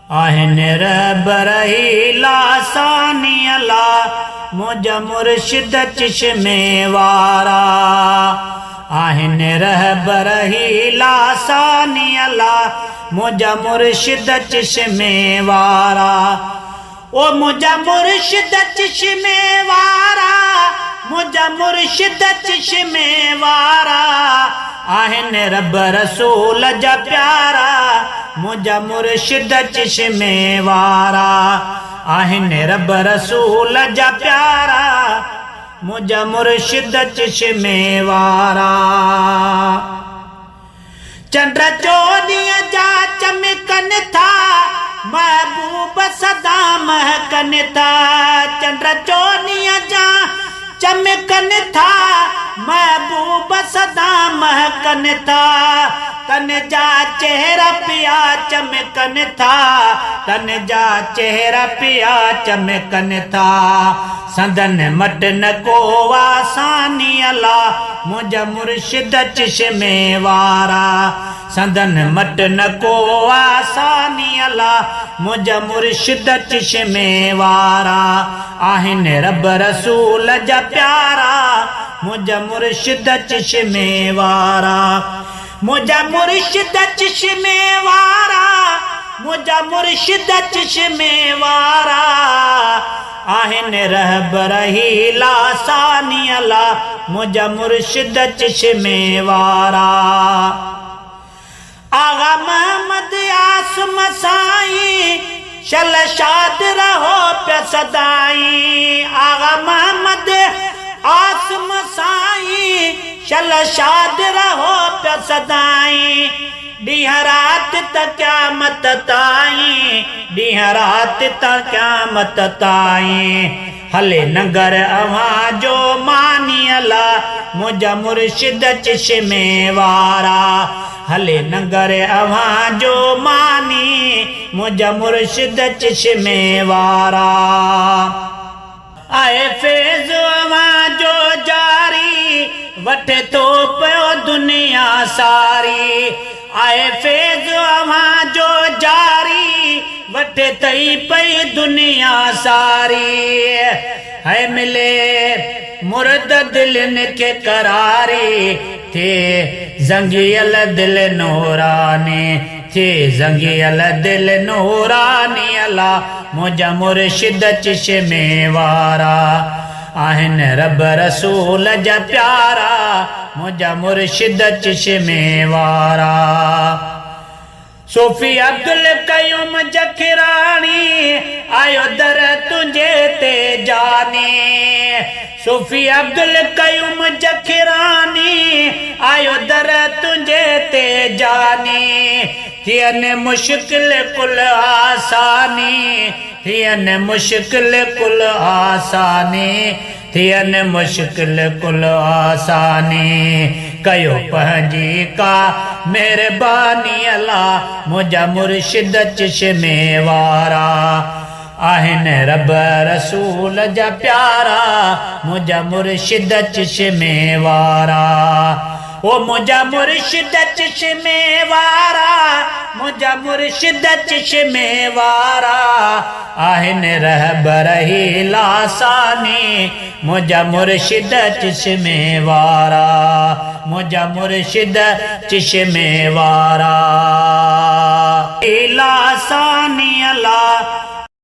आहिन रहबर ही लासानी अला मुझा मुर्शिद चश्मे वारा। आहिन रहबर ही लासानी अला मुझा मुर्शिद चश्मे वारा। ओ मुझा मुर्शिद चश्मे वारा, मुझा मुर्शिद चश्मे वारा। आहिन रब रसूल जा प्यारा मुझा मुर्शिद चश्मे वारा। आहिन रब रसूल जा प्यारा मुझा मुर्शिद चश्मे वारा। चंद्र चोदिया जा चमकन था महबूब सदा महकन था। चंद्र चोदिया जा चमकन था महबूब सदा महकन था। तन जा चेहरा पिया चमकन था, तन जा चेहरा पिया चमकन था। संदन मट न को आसानी अला मुझा मुर्शिद चश्मे वारा। संदन मट न को आसानी अला मुझा मुर्शिद चश्मे वारा। आहिन रब रसूल जा प्यारा मुझा मुर्शिद चश्मे वारा। मुझा मुर्शिद चश्मे वारा, मुझा मुर्शिद चश्मे वारा। आहिन रहबर ही लासानी अला मुझा मुर्शिद चश्मे वारा। आगा महमद आसम साईं शल शाद रहो प्या सदाई। आगा महमद आसम साईं शल शाद रहो प्या सदाई। डीह रात त क़यामत ताईं, डीह रात त क़यामत ताईं। हले नगर अवां जो मानी अला मुझा मुर्शिद चश्मे वारा। हले नगर अवां जो मानी मुझा मुर्शिद चश्मे वारा। आए फैज़ अवां जो जारी वठे तो पियो दुनिया सारी। आए फैज़ अवां जो जारी वठे तई पई दुनिया सारी। है मिले मुर्द दिलन के करारी थे ज़ंगियल दिल नूरानी। थे ज़ंगियल दिल नूरानी अला मुझा मुर्शिद चश्मे वारा। आहिन रब रसूल जा प्यारा मुझा मुर्शिद चश्मे वारा। सूफी अब्दुल कयूम जखरानी आयो दर तुझे ते जाने। सूफी अब्दुल कयूम जखरानी आयो दर तुझे ते जाने। थियन मुश्किल कुल आसानी, थियन मुश्किल कुल आसानी। थियन मुश्किल कुल आसानी कयो पंहिंजी का मेहरबानी अला मुझा मुर्शिद चश्मे वारा। आहिन रब रसूल जा प्यारा मुझा मुर्शिद चश्मे वारा। ओ मुझा मुर्शिद चश्मे वारा, मुझा मुर्शिद चश्मे वारा। आहिन रहबर ही लासानी मुझा मुर्शिद चश्मे वारा। मुझा मुर्शिद चश्मे वारा। लासानी अला